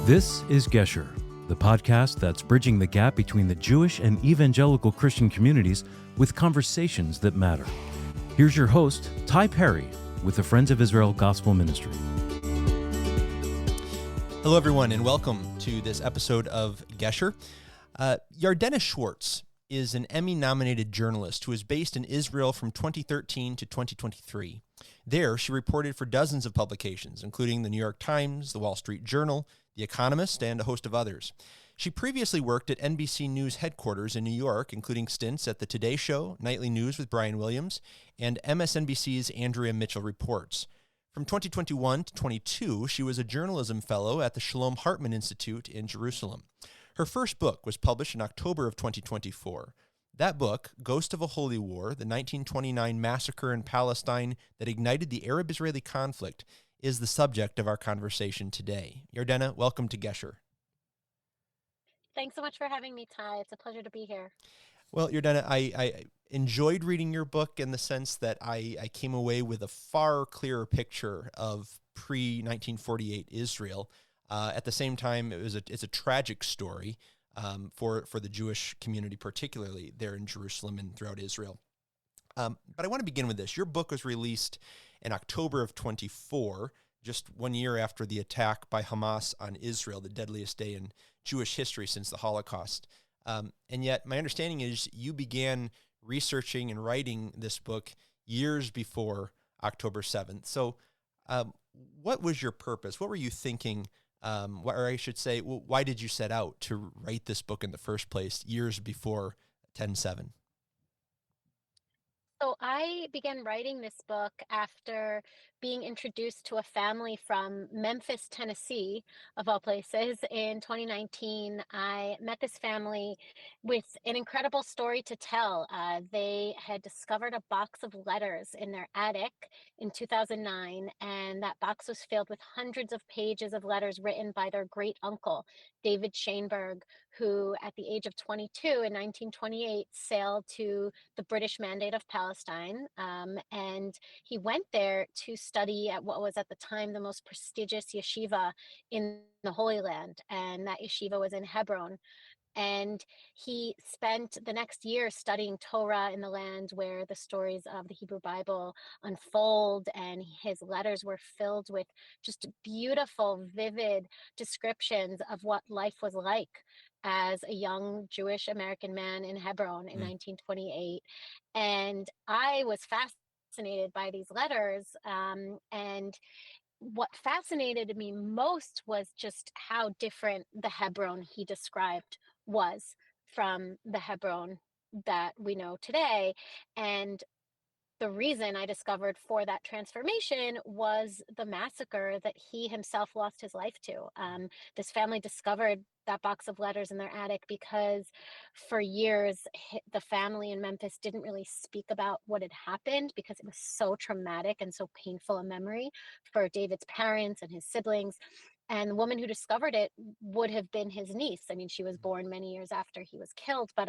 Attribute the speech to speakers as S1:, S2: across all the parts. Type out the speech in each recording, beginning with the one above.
S1: This is Gesher, the podcast that's bridging the gap between the Jewish and evangelical Christian communities with conversations that matter. Here's your host, Ty Perry, with the Friends of Israel Gospel Ministry.
S2: Hello, everyone, and welcome to this episode of Gesher. Yardena Schwartz is an Emmy-nominated journalist who is based in Israel from 2013 to 2023. There, she reported for dozens of publications, including the New York Times, the Wall Street Journal, The Economist, and a host of others. She previously worked at NBC News headquarters in New York, including stints at The Today Show, Nightly News with Brian Williams, and MSNBC's Andrea Mitchell Reports. From 2021 to 22, she was a journalism fellow at the Shalom Hartman Institute in Jerusalem. Her first book was published in October of 2024. That book, Ghost of a Holy War, the 1929 massacre in Palestine that ignited the Arab-Israeli conflict, is the subject of our conversation today. Yardena, welcome to Gesher.
S3: Thanks so much for having me, Ty. It's a pleasure to be here.
S2: Well, Yardena, I enjoyed reading your book in the sense that I came away with a far clearer picture of pre-1948 Israel. At the same time, it's a tragic story for the Jewish community, particularly there in Jerusalem and throughout Israel. But I want to begin with this. Your book was released in October of 24, just 1 year after the attack by Hamas on Israel, the deadliest day in Jewish history since the Holocaust. And yet, my understanding is you began researching and writing this book years before October 7th. So what was your purpose? What were you thinking? Or I should say, why did you set out to write this book in the first place years before 10/7?
S3: So I began writing this book after being introduced to a family from Memphis, Tennessee, of all places. In 2019, I met this family with an incredible story to tell. They had discovered a box of letters in their attic in 2009, and that box was filled with hundreds of pages of letters written by their great uncle, David Schoenberg, who at the age of 22 in 1928 sailed to the British Mandate of Palestine, and he went there to study at what was at the time the most prestigious yeshiva in the Holy Land, and that yeshiva was in Hebron. And he spent the next year studying Torah in the land where the stories of the Hebrew Bible unfold, and his letters were filled with just beautiful, vivid descriptions of what life was like as a young Jewish American man in Hebron in 1928. And I was fascinated by these letters, and what fascinated me most was just how different the Hebron he described was from the Hebron that we know today. And the reason I discovered for that transformation was the massacre that he himself lost his life to. This family discovered that box of letters in their attic because for years the family in Memphis didn't really speak about what had happened because it was so traumatic and so painful a memory for David's parents and his siblings. And the woman who discovered it would have been his niece. I mean, she was born many years after he was killed, but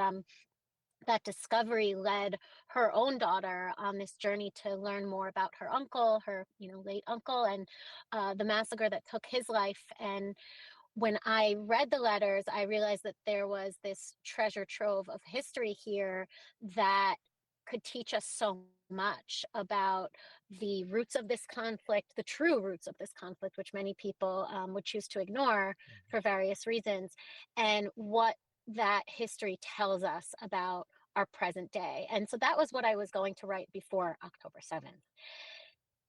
S3: that discovery led her own daughter on this journey to learn more about her uncle, her late uncle, and the massacre that took his life. And when I read the letters, I realized that there was this treasure trove of history here that could teach us so much about the roots of this conflict, the true roots of this conflict, which many people would choose to ignore for various reasons, and what that history tells us about our present day. And so that was what I was going to write before October 7th.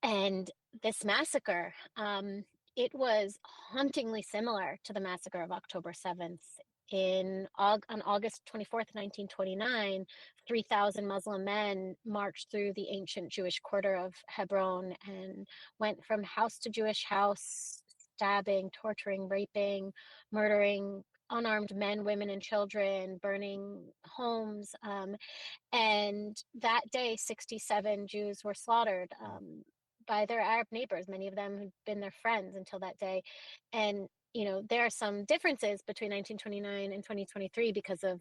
S3: And this massacre, it was hauntingly similar to the massacre of October 7th. On August 24th, 1929, 3,000 Muslim men marched through the ancient Jewish quarter of Hebron and went from house to Jewish house, stabbing, torturing, raping, murdering unarmed men, women, and children, burning homes. And that day, 67 Jews were slaughtered by their Arab neighbors, many of them who'd been their friends until that day. And there are some differences between 1929 and 2023 because of,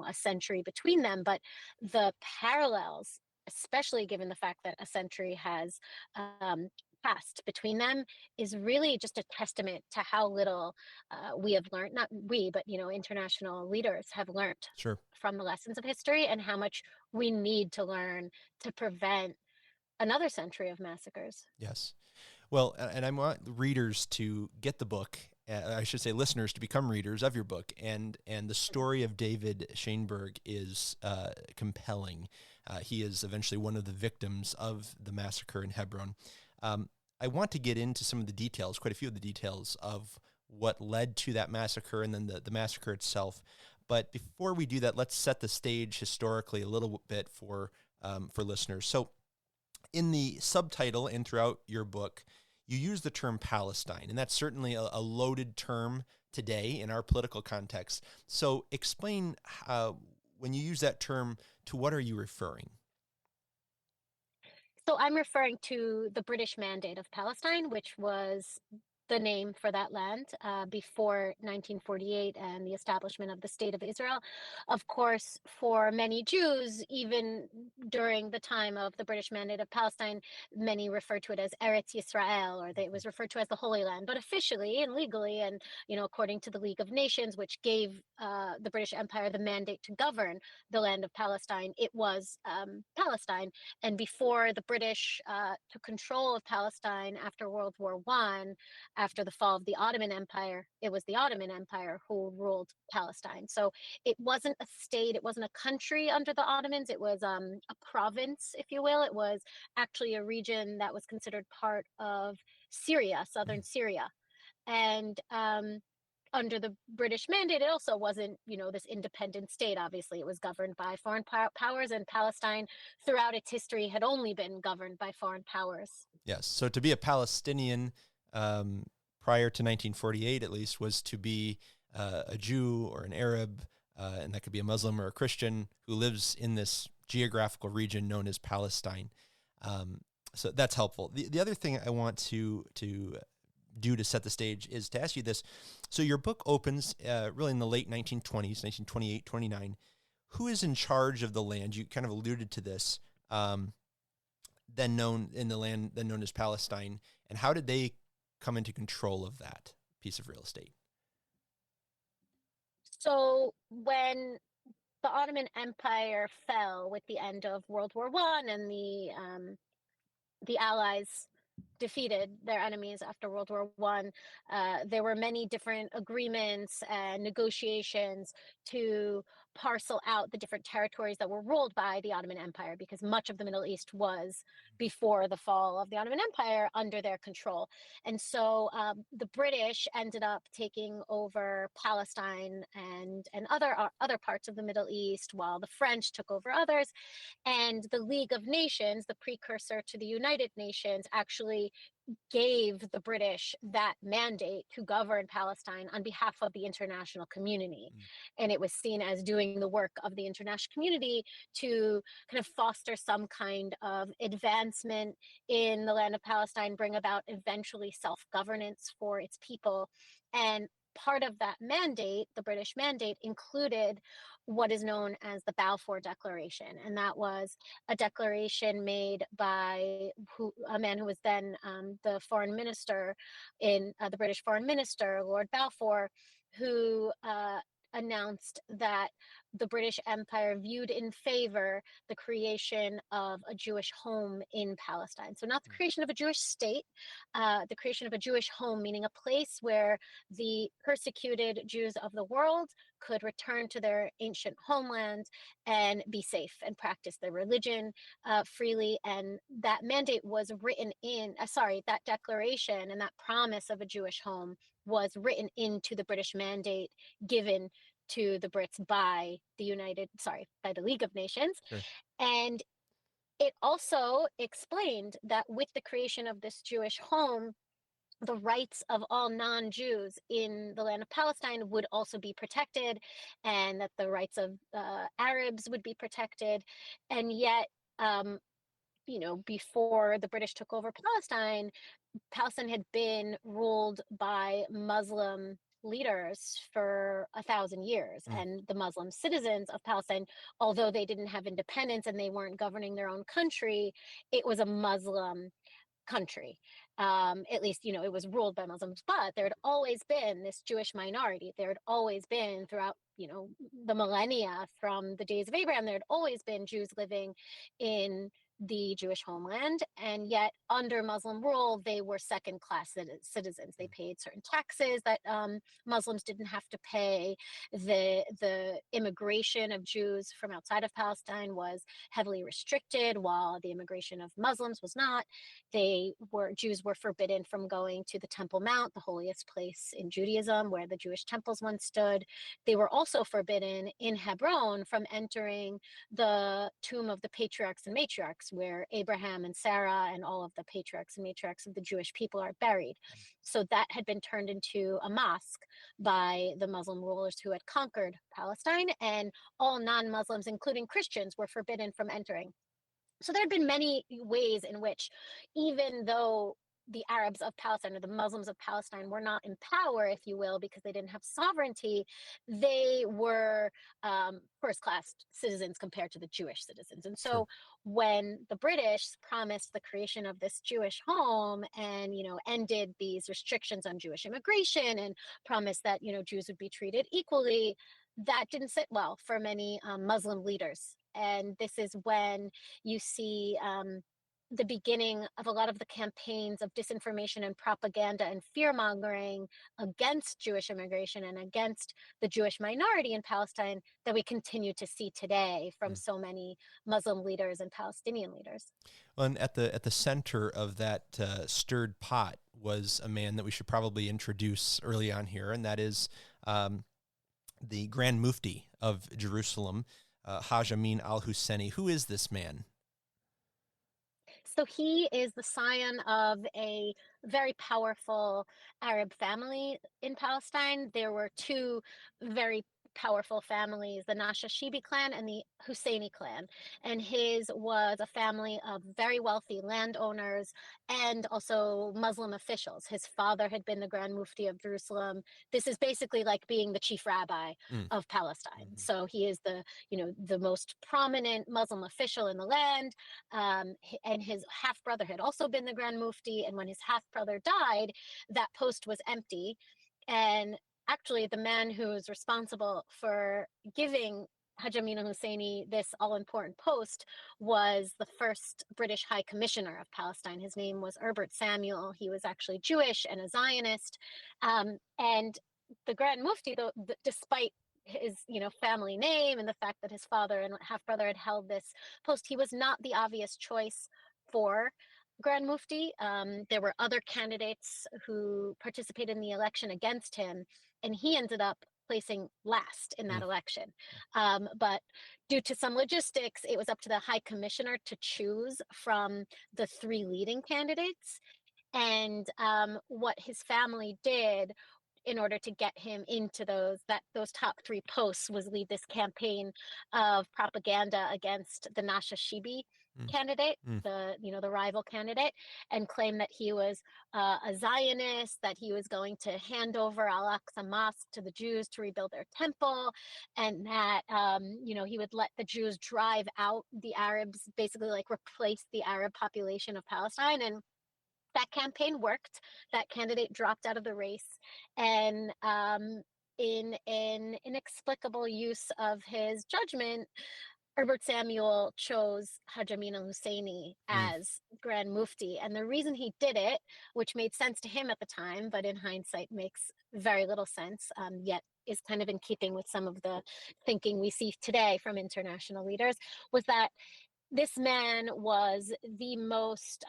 S3: a century between them, but the parallels, especially given the fact that a century has past between them is really just a testament to how little we have learned, not we, but international leaders have learned
S2: Sure.
S3: from the lessons of history, and how much we need to learn to prevent another century of massacres.
S2: Yes. Well, and I want readers to get the book. I should say listeners to become readers of your book. And the story of David Schoenberg is compelling. He is eventually one of the victims of the massacre in Hebron. I want to get into some of the details, quite a few of the details of what led to that massacre and then the massacre itself. But before we do that, let's set the stage historically a little bit for listeners. So in the subtitle and throughout your book, you use the term Palestine, and that's certainly a loaded term today in our political context. So explain when you use that term, to what are you referring?
S3: So I'm referring to the British Mandate of Palestine, which was the name for that land before 1948 and the establishment of the State of Israel. Of course, for many Jews, even during the time of the British Mandate of Palestine, many refer to it as Eretz Yisrael, or it was referred to as the Holy Land. But officially and legally, and according to the League of Nations, which gave the British Empire the mandate to govern the land of Palestine, it was Palestine. And before the British took control of Palestine after World War One, after the fall of the Ottoman Empire, it was the Ottoman Empire who ruled Palestine. So it wasn't a state, it wasn't a country under the Ottomans, it was a province, if you will. It was actually a region that was considered part of Syria, southern Syria. And under the British Mandate, it also wasn't, this independent state. Obviously, it was governed by foreign powers, and Palestine, throughout its history, had only been governed by foreign powers.
S2: Yes. So to be a Palestinian prior to 1948, at least, was to be a Jew or an Arab, and that could be a Muslim or a Christian who lives in this geographical region known as Palestine. So that's helpful. The other thing I want to do to set the stage is to ask you this. So your book opens really in the late 1920s, 1928, 29. Who is in charge of the land? You kind of alluded to this, then known as Palestine, and how did they come into control of that piece of real estate?
S3: So when the Ottoman Empire fell with the end of World War One, and the Allies defeated their enemies after World War One, there were many different agreements and negotiations to parcel out the different territories that were ruled by the Ottoman Empire, because much of the Middle East was, before the fall of the Ottoman Empire, under their control. And so the British ended up taking over Palestine and other parts of the Middle East, while the French took over others. And the League of Nations, the precursor to the United Nations, actually gave the British that mandate to govern Palestine on behalf of the international community. And it was seen as doing the work of the international community to kind of foster some kind of advancement in the land of Palestine, bring about eventually self-governance for its people. And part of that mandate, the British mandate, included what is known as the Balfour Declaration. And that was a declaration made by a man who was then the foreign minister the British foreign minister, Lord Balfour, who announced that the British Empire viewed in favor the creation of a Jewish home in Palestine. So not the creation of a Jewish state, the creation of a Jewish home, meaning a place where the persecuted Jews of the world could return to their ancient homeland and be safe and practice their religion freely. And that mandate was written in, that declaration and that promise of a Jewish home was written into the British mandate given to the Brits by the League of Nations.
S2: Sure.
S3: And it also explained that with the creation of this Jewish home, the rights of all non-Jews in the land of Palestine would also be protected, and that the rights of Arabs would be protected. And yet, before the British took over Palestine had been ruled by Muslim leaders for 1,000 years. And the Muslim citizens of Palestine, although they didn't have independence and they weren't governing their own country, it was a Muslim country. At least, it was ruled by Muslims, but there had always been this Jewish minority. There had always been throughout, the millennia from the days of Abraham, there had always been Jews living in the Jewish homeland, and yet under Muslim rule, they were second-class citizens. They paid certain taxes that Muslims didn't have to pay. The immigration of Jews from outside of Palestine was heavily restricted, while the immigration of Muslims was not. Jews were forbidden from going to the Temple Mount, the holiest place in Judaism, where the Jewish temples once stood. They were also forbidden in Hebron from entering the tomb of the patriarchs and matriarchs, where Abraham and Sarah and all of the patriarchs and matriarchs of the Jewish people are buried. So that had been turned into a mosque by the Muslim rulers who had conquered Palestine, and all non-Muslims, including Christians, were forbidden from entering. So there had been many ways in which, even though the Arabs of Palestine or the Muslims of Palestine were not in power, if you will, because they didn't have sovereignty, they were first-class citizens compared to the Jewish citizens. And so when the British promised the creation of this Jewish home and, ended these restrictions on Jewish immigration and promised that, Jews would be treated equally, that didn't sit well for many Muslim leaders. And this is when you see the beginning of a lot of the campaigns of disinformation and propaganda and fear-mongering against Jewish immigration and against the Jewish minority in Palestine that we continue to see today from so many Muslim leaders and Palestinian leaders.
S2: Well, and at the center of that stirred pot was a man that we should probably introduce early on here, and that is the Grand Mufti of Jerusalem, Haj Amin al-Husseini. Who is this man?
S3: So he is the scion of a very powerful Arab family in Palestine. There were two very powerful families, the Nashashibi clan and the Husseini clan. And his was a family of very wealthy landowners and also Muslim officials. His father had been the Grand Mufti of Jerusalem. This is basically like being the chief rabbi of Palestine. So he is the most prominent Muslim official in the land. And his half-brother had also been the Grand Mufti. And when his half-brother died, that post was empty. And actually, the man who is responsible for giving Haj Amin al-Husseini this all-important post was the first British High Commissioner of Palestine. His name was Herbert Samuel. He was actually Jewish and a Zionist. And the Grand Mufti, though, despite his family name and the fact that his father and half-brother had held this post, he was not the obvious choice for Grand Mufti. There were other candidates who participated in the election against him, and he ended up placing last in that election. But due to some logistics, it was up to the High Commissioner to choose from the three leading candidates. And what his family did in order to get him into those top three posts was lead this campaign of propaganda against the Nashashibi candidate, the rival candidate, and claim that he was a Zionist, that he was going to hand over Al-Aqsa Mosque to the Jews to rebuild their temple, and that he would let the Jews drive out the Arabs, basically like replace the Arab population of Palestine. And that campaign worked. That candidate dropped out of the race, and in an inexplicable use of his judgment, Herbert Samuel chose Haj Amin al-Husseini as Grand Mufti. And the reason he did it, which made sense to him at the time, but in hindsight makes very little sense, yet is kind of in keeping with some of the thinking we see today from international leaders, was that this man was the most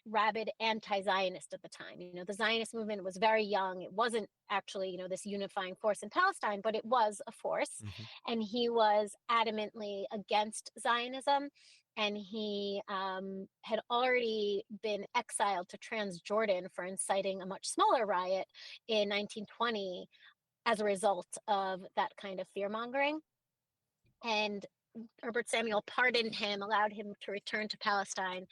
S3: rabid anti-Zionist at the time. The Zionist movement was very young. It wasn't actually, this unifying force in Palestine, but it was a force. And he was adamantly against Zionism. And he had already been exiled to Transjordan for inciting a much smaller riot in 1920 as a result of that kind of fear-mongering. And Herbert Samuel pardoned him, allowed him to return to Palestine.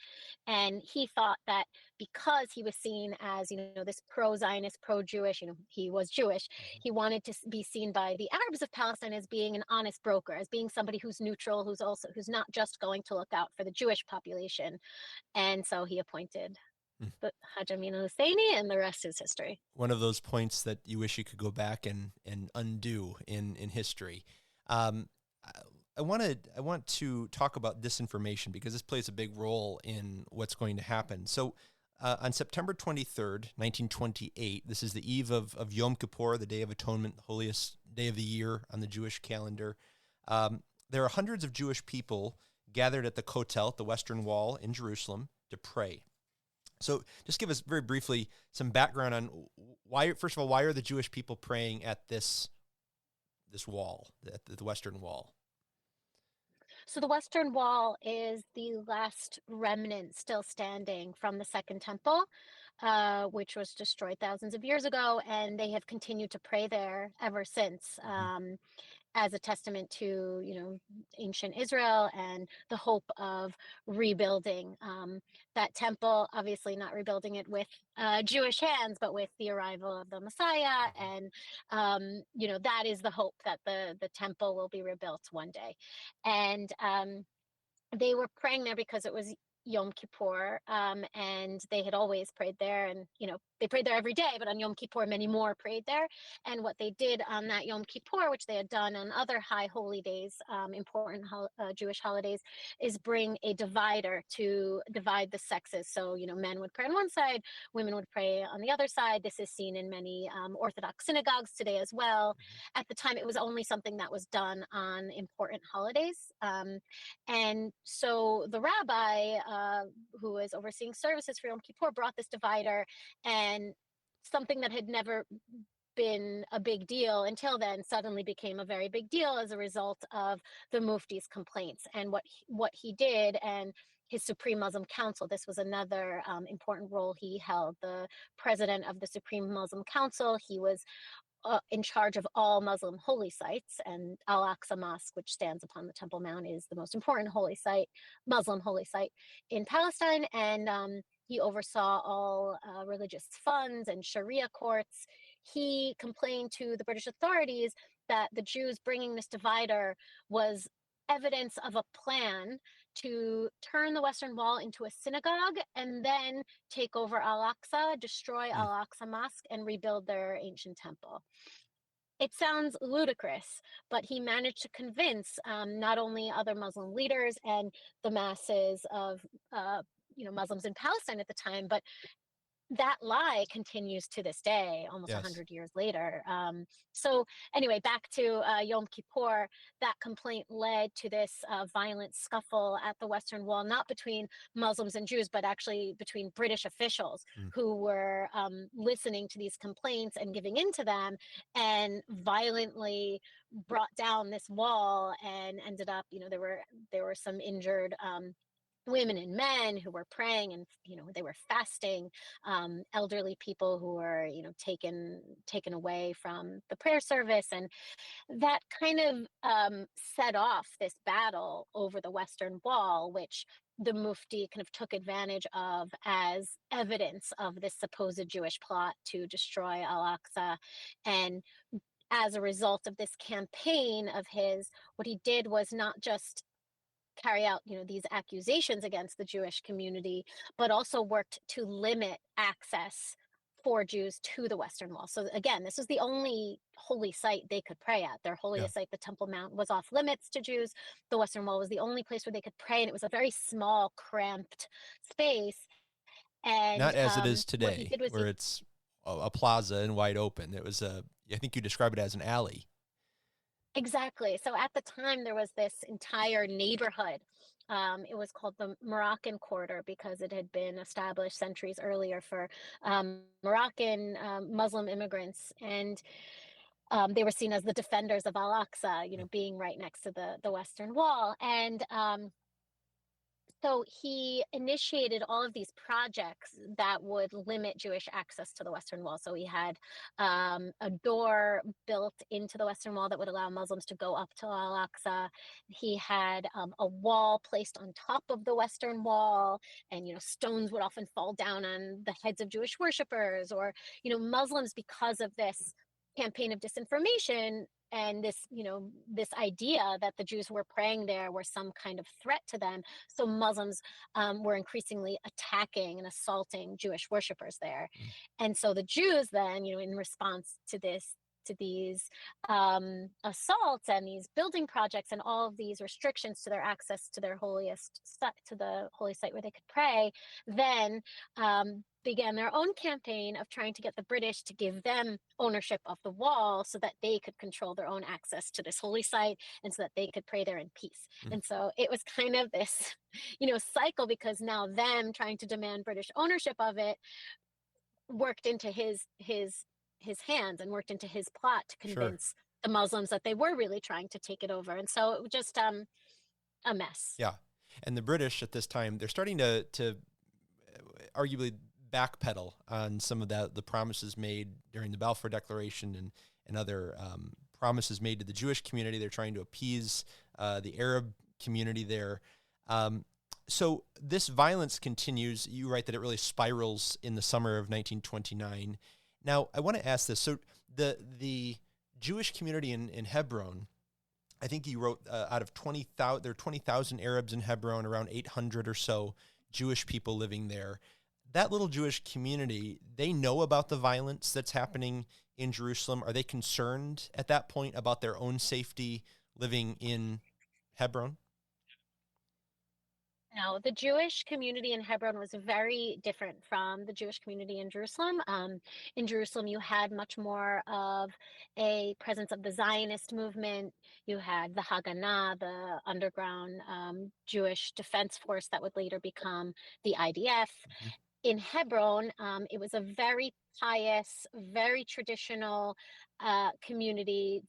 S3: And he thought that because he was seen as, this pro-Zionist, pro-Jewish, he was Jewish, he wanted to be seen by the Arabs of Palestine as being an honest broker, as being somebody who's neutral, who's not just going to look out for the Jewish population. And so he appointed
S2: Mm.
S3: the Hajj Amin al-Husseini, and the rest is history.
S2: One of those points that you wish you could go back and undo in history. Um, I want to talk about disinformation because this plays a big role in what's going to happen. So on September 23rd, 1928, this is the eve of Yom Kippur, the Day of Atonement, the holiest day of the year on the Jewish calendar. There are hundreds of Jewish people gathered at the Kotel, at the Western Wall in Jerusalem, to pray. So just give us very briefly some background on why, first of all, why are the Jewish people praying at this wall, at the Western Wall?
S3: So the Western Wall is the last remnant still standing from the Second Temple, which was destroyed thousands of years ago, and they have continued to pray there ever since.
S2: Mm-hmm.
S3: As a testament to, ancient Israel and the hope of rebuilding that temple, obviously not rebuilding it with Jewish hands, but with the arrival of the Messiah. And, that is the hope, that the temple will be rebuilt one day. And they were praying there because it was Yom Kippur, and they had always prayed there, and they prayed there every day, but on Yom Kippur many more prayed there. And what they did on that Yom Kippur, which they had done on other high holy days, important Jewish holidays, is bring a divider to divide the sexes. So men would pray on one side, women would pray on the other side. This is seen in many Orthodox synagogues today as well. At the time, it was only something that was done on important holidays. And so the rabbi who was overseeing services for Yom Kippur brought this divider, and something that had never been a big deal until then suddenly became a very big deal as a result of the Mufti's complaints and what he did, and his Supreme Muslim Council. This was another important role he held, the president of the Supreme Muslim Council. He was in charge of all Muslim holy sites, and Al-Aqsa Mosque, which stands upon the Temple Mount, is the most important Muslim holy site in Palestine. And he oversaw all religious funds and Sharia courts. He complained to the British authorities that the Jews bringing this divider was evidence of a plan to turn the Western Wall into a synagogue and then take over Al-Aqsa, destroy
S2: Mm.
S3: Al-Aqsa Mosque, and rebuild their ancient temple. It sounds ludicrous, but he managed to convince not only other Muslim leaders and the masses of Muslims in Palestine at the time, but that lie continues to this day, almost
S2: Yes.
S3: 100 years later. So anyway, back to Yom Kippur, that complaint led to this violent scuffle at the Western Wall, not between Muslims and Jews, but actually between British officials
S2: Mm.
S3: who were listening to these complaints and giving in to them, and violently brought down this wall, and ended up, there were some injured women and men who were praying, and they were fasting, elderly people who were taken away from the prayer service. And that kind of set off this battle over the Western Wall, which the Mufti kind of took advantage of as evidence of this supposed Jewish plot to destroy Al-Aqsa. And as a result of this campaign of his, what he did was not just carry out, these accusations against the Jewish community, but also worked to limit access for Jews to the Western Wall. So again, this was the only holy site they could pray at. Their
S2: Yeah.
S3: holiest site, the Temple Mount, was off limits to Jews. The Western Wall was the only place where they could pray, and it was a very small, cramped space. And
S2: Not as it is
S3: what he
S2: today,
S3: did was
S2: where it's a plaza and wide open. It was I think you describe it as an alley.
S3: Exactly. So at the time, there was this entire neighborhood. It was called the Moroccan Quarter because it had been established centuries earlier for Moroccan Muslim immigrants. And they were seen as the defenders of Al-Aqsa, being right next to the Western Wall. And so he initiated all of these projects that would limit Jewish access to the Western Wall. So he had a door built into the Western Wall that would allow Muslims to go up to Al-Aqsa. He had a wall placed on top of the Western Wall, and stones would often fall down on the heads of Jewish worshipers, or Muslims, because of this campaign of disinformation and this idea that the Jews who were praying there were some kind of threat to them. So Muslims were increasingly attacking and assaulting Jewish worshipers there. And so the Jews then, in response to these assaults and these building projects and all of these restrictions to their access to their to the holy site where they could pray, then began their own campaign of trying to get the British to give them ownership of the wall so that they could control their own access to this holy site and so that they could pray there in peace. And so it was kind of this, cycle, because now them trying to demand British ownership of it worked into his hands and worked into his plot to convince the Muslims that they were really trying to take it over. And so it was just a mess.
S2: Yeah. And the British at this time, they're starting to arguably backpedal on some of the promises made during the Balfour Declaration and other promises made to the Jewish community. They're trying to appease the Arab community there. So this violence continues. You write that it really spirals in the summer of 1929. Now, I want to ask this. So the Jewish community in Hebron, I think you wrote out of 20,000, there are 20,000 Arabs in Hebron, around 800 or so Jewish people living there. That little Jewish community, they know about the violence that's happening in Jerusalem. Are they concerned at that point about their own safety living in Hebron?
S3: No, the Jewish community in Hebron was very different from the Jewish community in Jerusalem. In Jerusalem, you had much more of a presence of the Zionist movement. You had the Haganah, the underground Jewish defense force that would later become the IDF. In Hebron, it was a very pious, very traditional community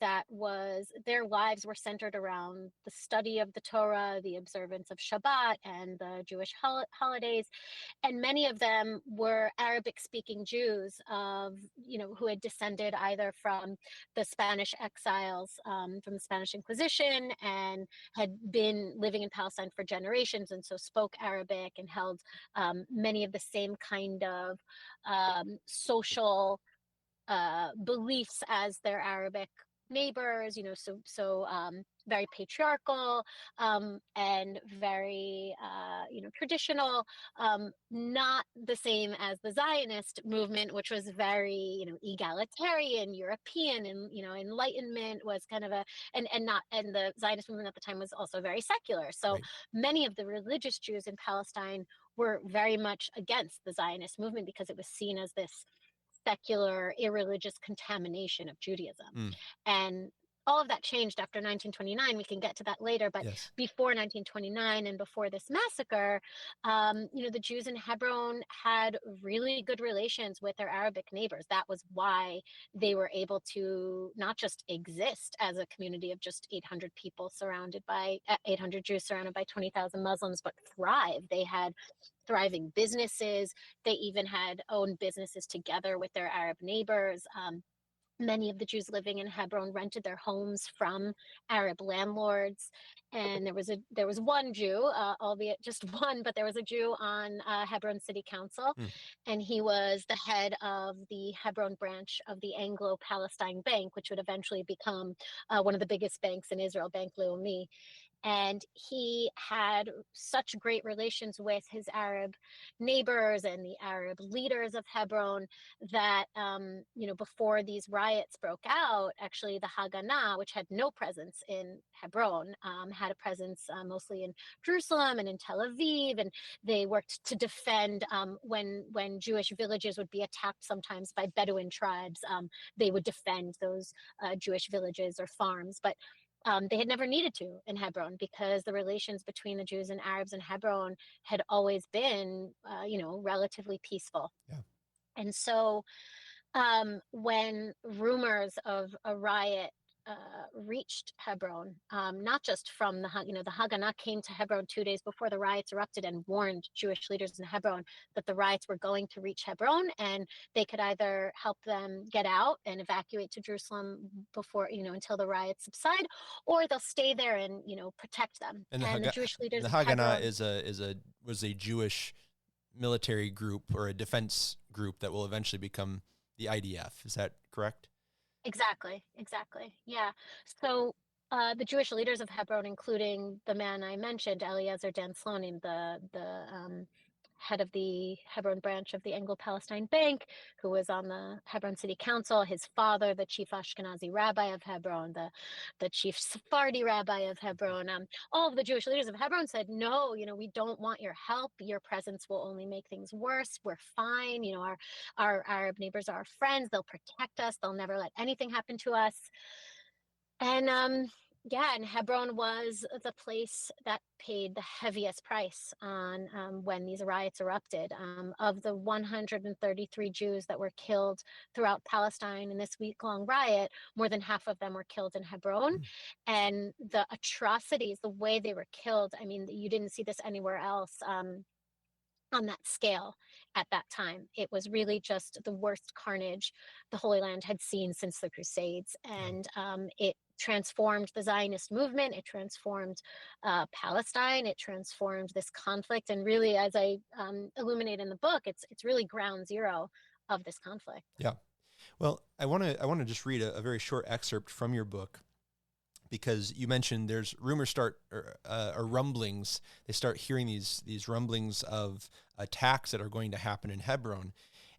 S3: their lives were centered around the study of the Torah, the observance of Shabbat, and the Jewish holidays. And many of them were Arabic-speaking Jews who had descended either from the Spanish exiles from the Spanish Inquisition and had been living in Palestine for generations, and so spoke Arabic and held many of the same kind of social beliefs as their Arabic neighbors, very patriarchal and very, traditional, not the same as the Zionist movement, which was very, egalitarian, European, and, Enlightenment was kind of and the Zionist movement at the time was also very secular. So many of the religious Jews in Palestine were very much against the Zionist movement because it was seen as this secular, irreligious contamination of Judaism. And all of that changed after 1929. We can get to that later, but before 1929 and before this massacre, the Jews in Hebron had really good relations with their Arabic neighbors. That was why they were able to not just exist as a community of just 800 people 800 Jews surrounded by 20,000 Muslims, but thrive. They had thriving businesses. They even had owned businesses together with their Arab neighbors. Many of the Jews living in Hebron rented their homes from Arab landlords. And there was one Jew, albeit just one, but there was a Jew on Hebron City Council, and he was the head of the Hebron branch of the Anglo-Palestine Bank, which would eventually become one of the biggest banks in Israel, Bank Leumi. And he had such great relations with his Arab neighbors and the Arab leaders of Hebron that, before these riots broke out, actually the Haganah, which had no presence in Hebron, had a presence mostly in Jerusalem and in Tel Aviv. And they worked to defend when Jewish villages would be attacked sometimes by Bedouin tribes. They would defend those Jewish villages or farms. But they had never needed to in Hebron because the relations between the Jews and Arabs in Hebron had always been, relatively peaceful. Yeah. And so when rumors of a riot reached Hebron, not just from the Haganah came to Hebron 2 days before the riots erupted and warned Jewish leaders in Hebron that the riots were going to reach Hebron, and they could either help them get out and evacuate to Jerusalem before, until the riots subside, or they'll stay there and, protect them.
S2: And
S3: the Jewish leaders
S2: the Haganah was a Jewish military group or a defense group that will eventually become the IDF. Is that correct?
S3: Exactly. Yeah. So the Jewish leaders of Hebron, including the man I mentioned, Eliezer Dan Slonim, the head of the Hebron branch of the Anglo-Palestine Bank, who was on the Hebron City Council, his father, the chief Ashkenazi rabbi of Hebron, the chief Sephardi rabbi of Hebron, all of the Jewish leaders of Hebron said, no, we don't want your help. Your presence will only make things worse. We're fine. Our Arab neighbors are our friends. They'll protect us. They'll never let anything happen to us. And yeah, and Hebron was the place that paid the heaviest price on when these riots erupted. Of the 133 Jews that were killed throughout Palestine in this week-long riot, more than half of them were killed in Hebron. And the atrocities, the way they were killed, I mean, you didn't see this anywhere else. On that scale at that time. It was really just the worst carnage the Holy Land had seen since the Crusades. And it transformed the Zionist movement, it transformed Palestine, it transformed this conflict. And really, as I illuminate in the book, it's really ground zero of this conflict.
S2: Yeah. Well, I want to just read a very short excerpt from your book, because you mentioned there's rumors or rumblings. They start hearing these rumblings of attacks that are going to happen in Hebron.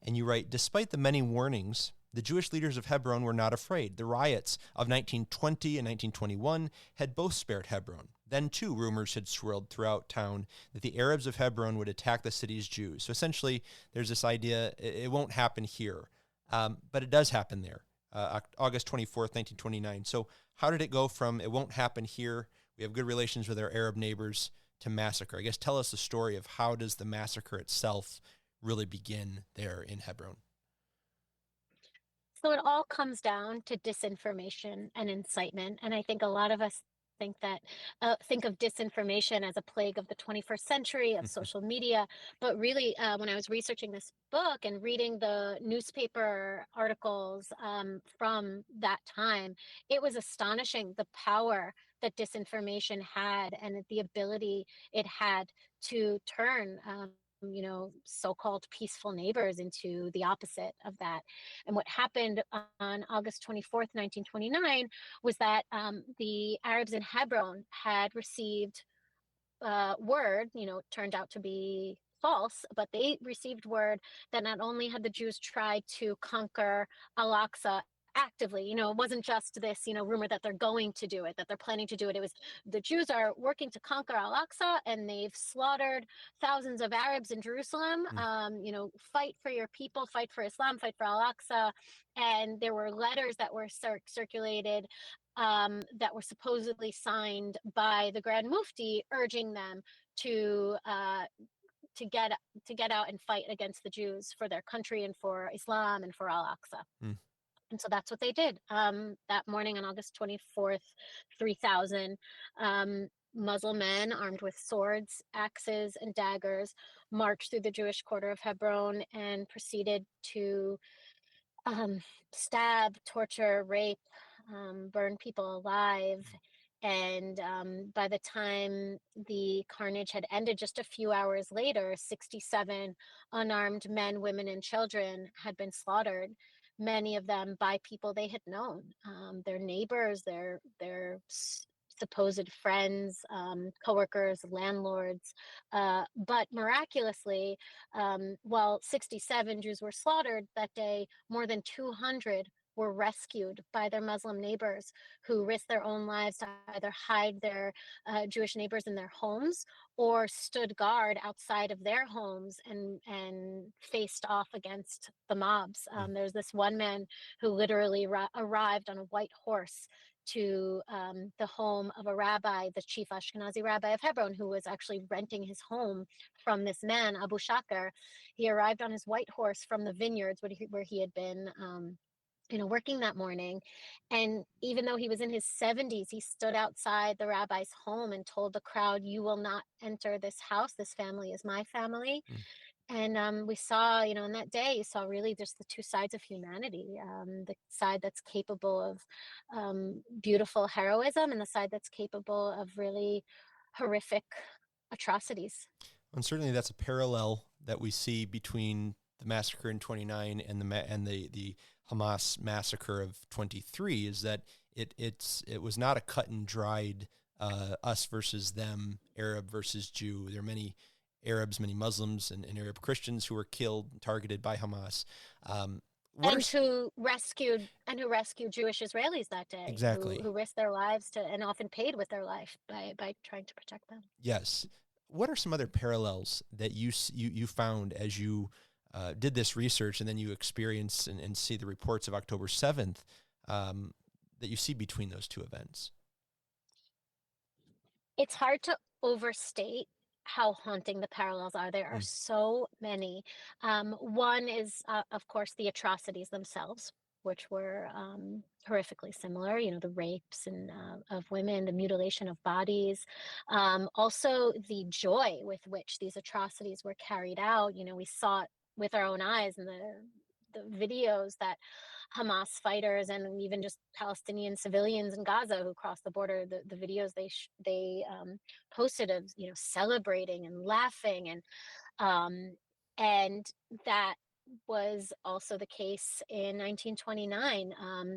S2: And you write, despite the many warnings, the Jewish leaders of Hebron were not afraid. The riots of 1920 and 1921 had both spared Hebron. Then, too, rumors had swirled throughout town that the Arabs of Hebron would attack the city's Jews. So essentially, there's this idea it won't happen here, but it does happen there. August 24th, 1929. So how did it go from it won't happen here, we have good relations with our Arab neighbors, to massacre? I guess tell us the story of how does the massacre itself really begin there in Hebron?
S3: So it all comes down to disinformation and incitement. And I think a lot of us think of disinformation as a plague of the 21st century, of social media. But really, when I was researching this book and reading the newspaper articles from that time, it was astonishing the power that disinformation had and the ability it had to turn so-called peaceful neighbors into the opposite of that. And what happened on August 24th, 1929, was that the Arabs in Hebron had received word, it turned out to be false, but they received word that not only had the Jews tried to conquer Al-Aqsa actively, it wasn't just this, rumor that they're going to do it, that they're planning to do it. It was the Jews are working to conquer Al-Aqsa, and they've slaughtered thousands of Arabs in Jerusalem. Fight for your people, fight for Islam, fight for Al-Aqsa. And there were letters that were circulated that were supposedly signed by the Grand Mufti, urging them to get out and fight against the Jews for their country and for Islam and for Al-Aqsa. And so that's what they did. That morning on August 24th, 3000 Muslim men armed with swords, axes, and daggers marched through the Jewish quarter of Hebron and proceeded to stab, torture, rape, burn people alive. And by the time the carnage had ended, just a few hours later, 67 unarmed men, women, and children had been slaughtered, many of them by people they had known, their neighbors, their supposed friends, coworkers, landlords. But miraculously, while 67 Jews were slaughtered that day, more than 200 were rescued by their Muslim neighbors, who risked their own lives to either hide their Jewish neighbors in their homes or stood guard outside of their homes and faced off against the mobs. There's this one man who literally arrived on a white horse to the home of a rabbi, the chief Ashkenazi rabbi of Hebron, who was actually renting his home from this man, Abu Shakr. He arrived on his white horse from the vineyards where he had been working that morning. And even though he was in his 70s, he stood outside the rabbi's home and told the crowd, "You will not enter this house. This family is my family." And we saw, in that day, you saw really just the two sides of humanity, the side that's capable of beautiful heroism and the side that's capable of really horrific atrocities.
S2: And certainly that's a parallel that we see between the massacre in 29 and the Hamas massacre of 23 is that it was not a cut and dried us versus them, Arab versus Jew. There are many Arabs, many Muslims, and Arab Christians who were killed, targeted by Hamas.
S3: Who rescued Jewish Israelis that day,
S2: Exactly.
S3: who risked their lives and often paid with their life by trying to protect them.
S2: Yes. What are some other parallels that you found as you did this research, and then you experience and see the reports of October 7th, that you see between those two events?
S3: It's hard to overstate how haunting the parallels are. There are so many. One is, of course, the atrocities themselves, which were horrifically similar. The rapes of women, the mutilation of bodies, also the joy with which these atrocities were carried out. We saw it with our own eyes in the videos that Hamas fighters and even just Palestinian civilians in Gaza who crossed the border, the videos they posted of celebrating and laughing, and that was also the case in 1929.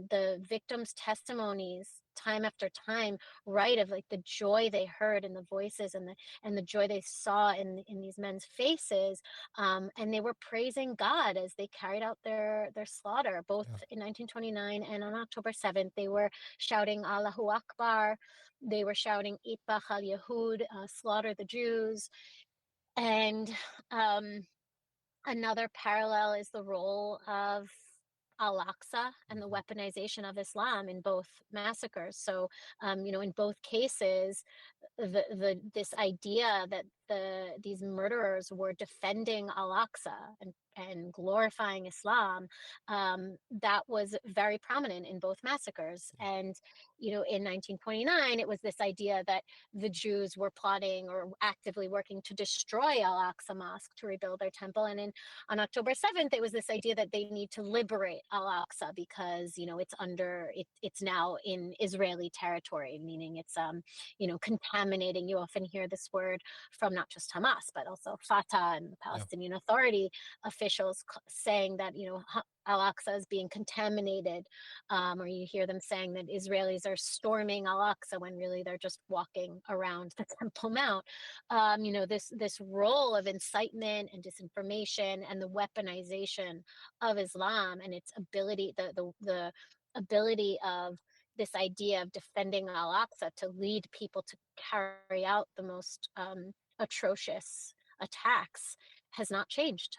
S3: The victims' testimonies, time after time, right, of like the joy they heard in the voices and the joy they saw in these men's faces, and they were praising God as they carried out their slaughter, both in 1929 and on October 7th. They were shouting Allahu Akbar, they were shouting Itbach al Yahud, slaughter the Jews, and another parallel is the role of Al-Aqsa and the weaponization of Islam in both massacres. So, in both cases, this idea that these murderers were defending Al-Aqsa and glorifying Islam, that was very prominent in both massacres. And in 1929, it was this idea that the Jews were plotting or actively working to destroy Al-Aqsa Mosque to rebuild their temple. And on October 7th, it was this idea that they need to liberate Al-Aqsa because it's now in Israeli territory, meaning it's contaminating. You often hear this word from not just Hamas, but also Fatah and the Palestinian Authority officials saying that, Al-Aqsa is being contaminated, or you hear them saying that Israelis are storming Al-Aqsa when really they're just walking around the Temple Mount. This role of incitement and disinformation and the weaponization of Islam and its ability, the ability of this idea of defending Al-Aqsa to lead people to carry out the most atrocious attacks has not changed.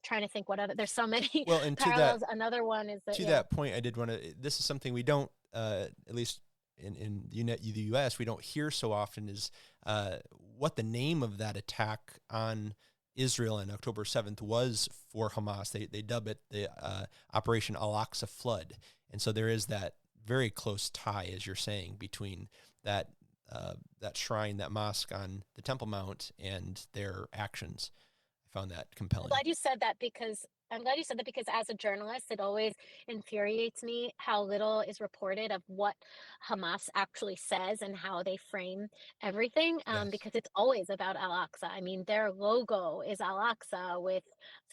S3: Trying to think what other, there's so many parallels. Another one is that
S2: that point, I did want to, this is something we don't, at least in the U.S., we don't hear so often, is what the name of that attack on Israel on October 7th was for Hamas. They dub it the Operation Al-Aqsa Flood. And so there is that very close tie, as you're saying, between that shrine, that mosque on the Temple Mount, and their actions. I found that compelling.
S3: I'm glad you said that because as a journalist, it always infuriates me how little is reported of what Hamas actually says and how they frame everything, because it's always about Al-Aqsa. I mean, their logo is Al-Aqsa with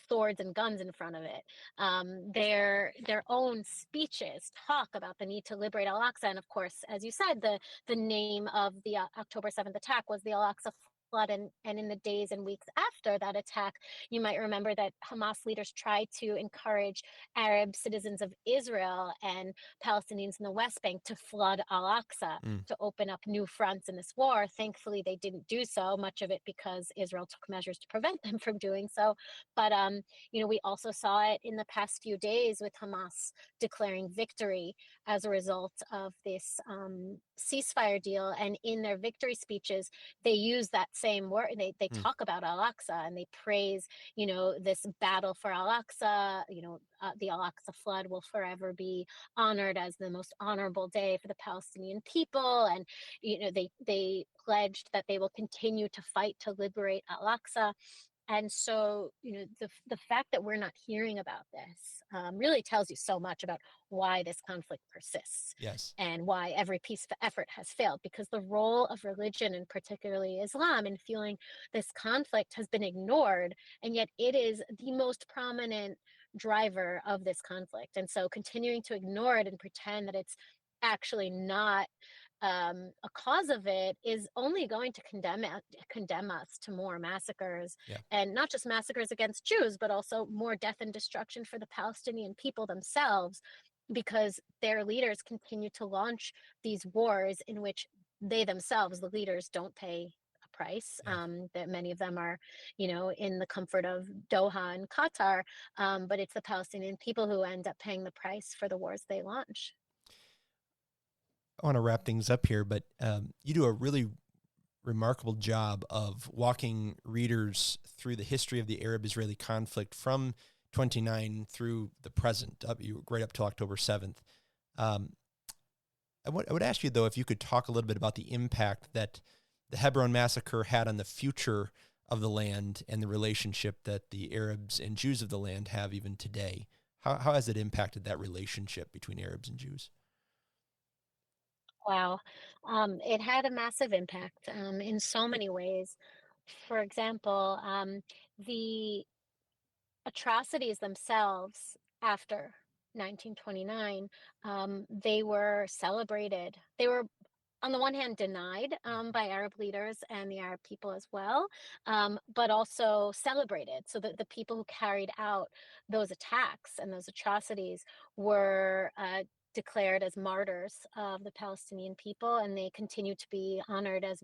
S3: swords and guns in front of it. Their own speeches talk about the need to liberate Al-Aqsa. And of course, as you said, the name of the October 7th attack was the Al-Aqsa Flood. And in the days and weeks after that attack, you might remember that Hamas leaders tried to encourage Arab citizens of Israel and Palestinians in the West Bank to flood Al-Aqsa to open up new fronts in this war. Thankfully, they didn't do so, much of it because Israel took measures to prevent them from doing so. But, we also saw it in the past few days with Hamas declaring victory as a result of this ceasefire deal. And in their victory speeches, they use that same word. They talk about Al-Aqsa and they praise, this battle for Al-Aqsa. The Al-Aqsa flood will forever be honored as the most honorable day for the Palestinian people. And, they pledged that they will continue to fight to liberate Al-Aqsa. And so, the fact that we're not hearing about this really tells you so much about why this conflict persists.
S2: Yes.
S3: And why every peaceful effort has failed, because the role of religion, and particularly Islam, in fueling this conflict has been ignored. And yet it is the most prominent driver of this conflict. And so continuing to ignore it and pretend that it's actually not a cause of it is only going to condemn us to more massacres,
S2: Yeah.
S3: and not just massacres against Jews, but also more death and destruction for the Palestinian people themselves, because their leaders continue to launch these wars in which they themselves, the leaders, don't pay a price.
S2: Yeah.
S3: That many of them are, in the comfort of Doha and Qatar, but it's the Palestinian people who end up paying the price for the wars they launch.
S2: I want to wrap things up here, but you do a really remarkable job of walking readers through the history of the Arab-Israeli conflict from 29 through the present, right up to October 7th. I would ask you, though, if you could talk a little bit about the impact that the Hebron massacre had on the future of the land and the relationship that the Arabs and Jews of the land have even today. How has it impacted that relationship between Arabs and Jews?
S3: Wow. It had a massive impact in so many ways. For example, the atrocities themselves after 1929, they were celebrated. They were, on the one hand, denied by Arab leaders and the Arab people as well, but also celebrated. So that the people who carried out those attacks and those atrocities were declared as martyrs of the Palestinian people, and they continue to be honored as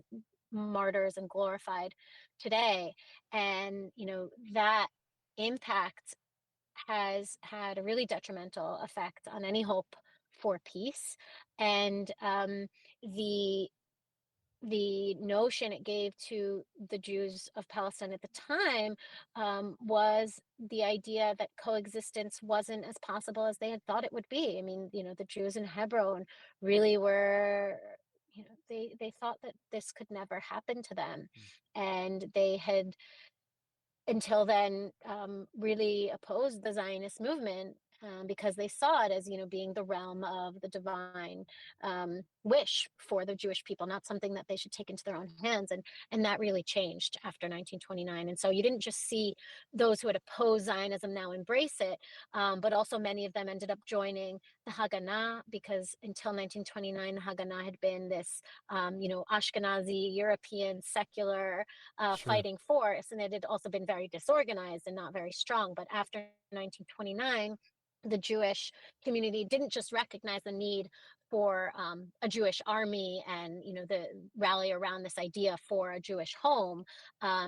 S3: martyrs and glorified today. And, that impact has had a really detrimental effect on any hope for peace. And the the notion it gave to the Jews of Palestine at the time was the idea that coexistence wasn't as possible as they had thought it would be. I mean, the Jews in Hebron really were, they thought that this could never happen to them. And they had, until then, really opposed the Zionist movement, because they saw it as, being the realm of the divine wish for the Jewish people, not something that they should take into their own hands. And that really changed after 1929. And so you didn't just see those who had opposed Zionism now embrace it, but also many of them ended up joining the Haganah, because until 1929, the Haganah had been this, Ashkenazi, European, secular
S2: Sure.
S3: fighting force, and it had also been very disorganized and not very strong. But after 1929, the Jewish community didn't just recognize the need for a Jewish army and, the rally around this idea for a Jewish home,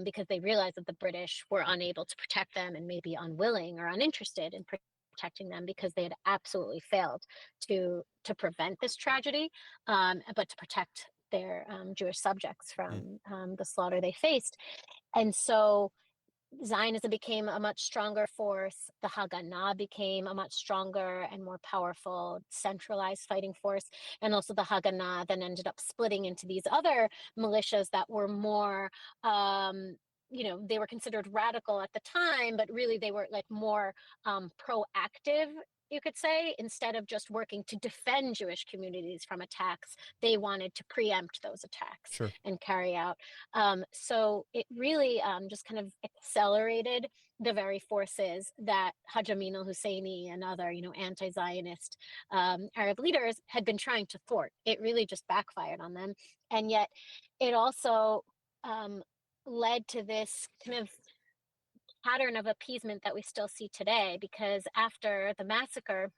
S3: because they realized that the British were unable to protect them and maybe unwilling or uninterested in protecting them, because they had absolutely failed to prevent this tragedy, but to protect their Jewish subjects from the slaughter they faced. And so Zionism became a much stronger force. The Haganah became a much stronger and more powerful, centralized fighting force. And also the Haganah then ended up splitting into these other militias that were more, they were considered radical at the time, but really they were like more proactive, you could say. Instead of just working to defend Jewish communities from attacks, they wanted to preempt those attacks.
S2: Sure.
S3: And carry out. So it really just kind of accelerated the very forces that Haj Amin al-Husseini and other, anti-Zionist Arab leaders had been trying to thwart. It really just backfired on them. And yet it also led to this kind of pattern of appeasement that we still see today, because after the massacre,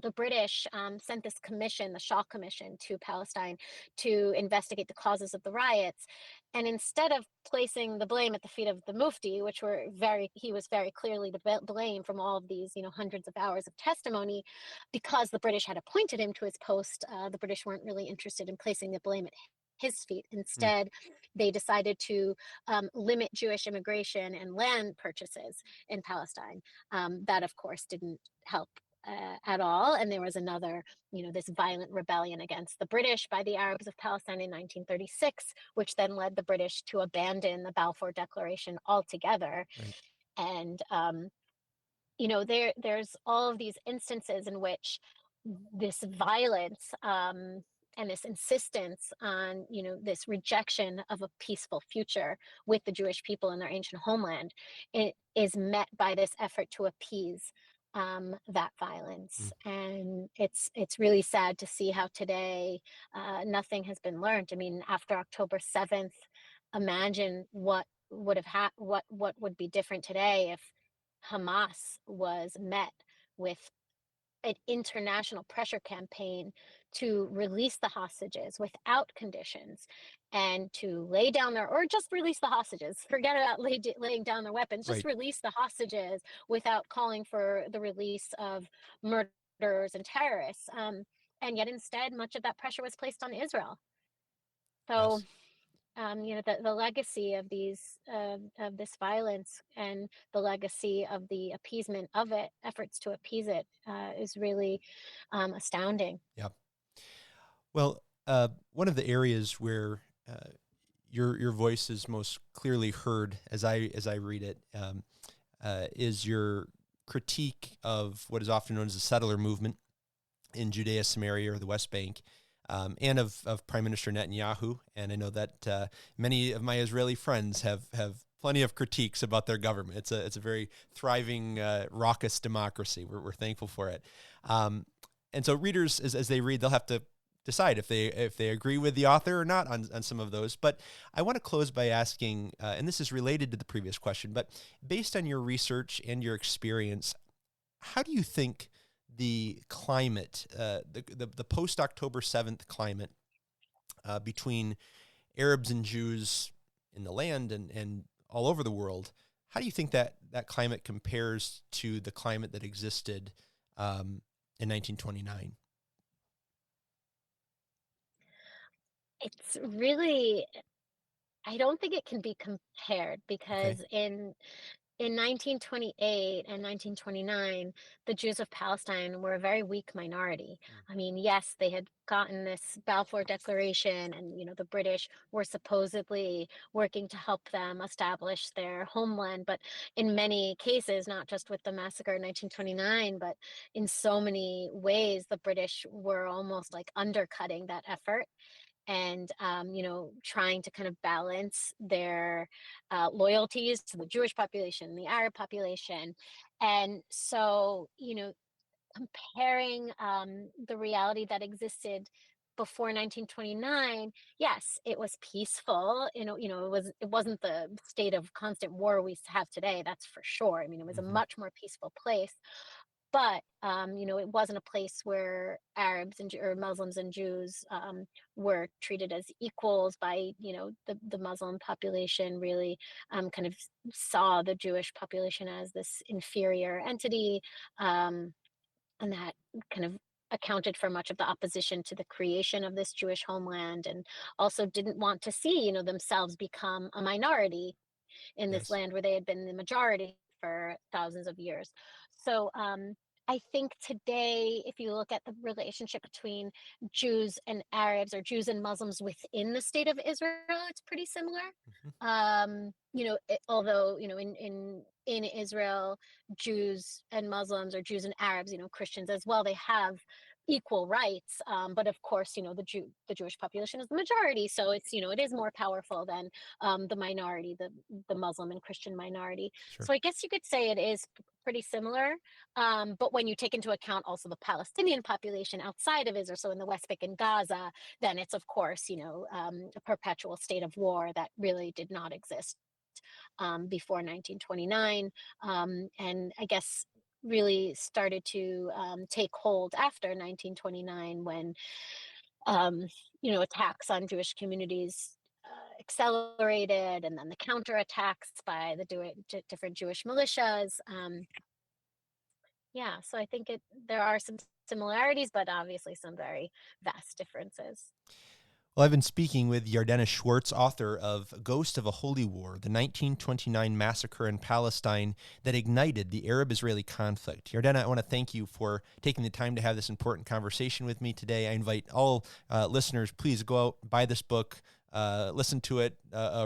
S3: the British sent this commission, the Shaw Commission, to Palestine to investigate the causes of the riots. And instead of placing the blame at the feet of the Mufti, which he was very clearly to blame from all of these, hundreds of hours of testimony, because the British had appointed him to his post, the British weren't really interested in placing the blame at his feet. Instead, they decided to limit Jewish immigration and land purchases in Palestine. That, of course, didn't help at all. And there was another, this violent rebellion against the British by the Arabs of Palestine in 1936, which then led the British to abandon the Balfour Declaration altogether.
S2: Right.
S3: And, there's all of these instances in which this violence and this insistence on, this rejection of a peaceful future with the Jewish people in their ancient homeland, it is met by this effort to appease that violence. And it's really sad to see how today nothing has been learned. I mean, after October 7th, imagine what would have what would be different today if Hamas was met with an international pressure campaign to release the hostages without conditions, and to lay down their, or just release the hostages, forget about laying down their weapons, just
S2: Right.
S3: release the hostages without calling for the release of murderers and terrorists. And yet instead, much of that pressure was placed on Israel. So
S2: Yes.
S3: the legacy of of this violence, and the legacy of the appeasement of it, efforts to appease it, is really astounding.
S2: Yeah. Well, one of the areas where your voice is most clearly heard, as I read it, is your critique of what is often known as the settler movement in Judea, Samaria, or the West Bank, and of Prime Minister Netanyahu. And I know that many of my Israeli friends have plenty of critiques about their government. It's a very thriving, raucous democracy. We're thankful for it. And so readers, as they read, they'll have to decide if they agree with the author or not on some of those. But I want to close by asking, and this is related to the previous question, but based on your research and your experience, how do you think the climate, the post-October 7th climate between Arabs and Jews in the land and all over the world, how do you think that climate compares to the climate that existed in 1929?
S3: It's really, I don't think it can be compared,
S2: Okay.
S3: because in 1928 and 1929, the Jews of Palestine were a very weak minority. I mean, yes, they had gotten this Balfour Declaration, and the British were supposedly working to help them establish their homeland, but in many cases, not just with the massacre in 1929, but in so many ways, the British were almost like undercutting that effort, and trying to kind of balance their loyalties to the Jewish population, the Arab population. And so, comparing the reality that existed before 1929, yes, it was peaceful. It wasn't the state of constant war we have today, that's for sure. I mean, it was a
S2: Hmm.
S3: much more peaceful place. But it wasn't a place where Arabs or Muslims and Jews were treated as equals by, the Muslim population really kind of saw the Jewish population as this inferior entity, and that kind of accounted for much of the opposition to the creation of this Jewish homeland, and also didn't want to see, themselves become a minority in this
S2: Yes.
S3: land where they had been the majority for thousands of years. So I think today, if you look at the relationship between Jews and Arabs, or Jews and Muslims within the state of Israel, it's pretty similar.
S2: Hmm.
S3: Although in Israel, Jews and Muslims, or Jews and Arabs, Christians as well, they have equal rights. But of course, the Jewish population is the majority, so it is more powerful than the minority, the Muslim and Christian minority.
S2: Sure.
S3: So I guess you could say it is pretty similar. But when you take into account also the Palestinian population outside of Israel, so in the West Bank and Gaza, then it's of course, a perpetual state of war that really did not exist before 1929. And I guess really started to take hold after 1929, when attacks on Jewish communities accelerated, and then the counterattacks by the different Jewish militias. Yeah, so I think there are some similarities, but obviously some very vast differences.
S2: Well, I've been speaking with Yardena Schwartz, author of Ghost of a Holy War, the 1929 massacre in Palestine that ignited the Arab-Israeli conflict. Yardena, I want to thank you for taking the time to have this important conversation with me today. I invite all listeners, please go out, buy this book, listen to it,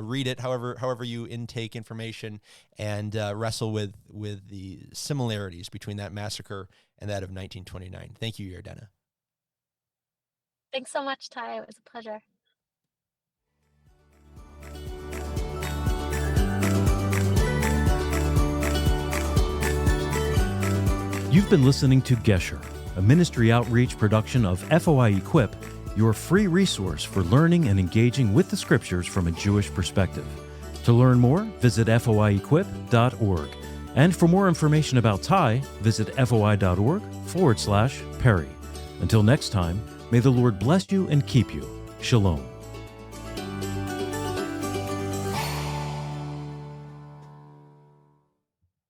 S2: read it, however you intake information, and wrestle with the similarities between that massacre and that of 1929. Thank you, Yardena.
S3: Thanks so much, Ty. It was a pleasure.
S1: You've been listening to Gesher, a ministry outreach production of FOI Equip, your free resource for learning and engaging with the scriptures from a Jewish perspective. To learn more, visit foiequip.org. And for more information about Ty, visit foi.org/Perry. Until next time, may the Lord bless you and keep you. Shalom.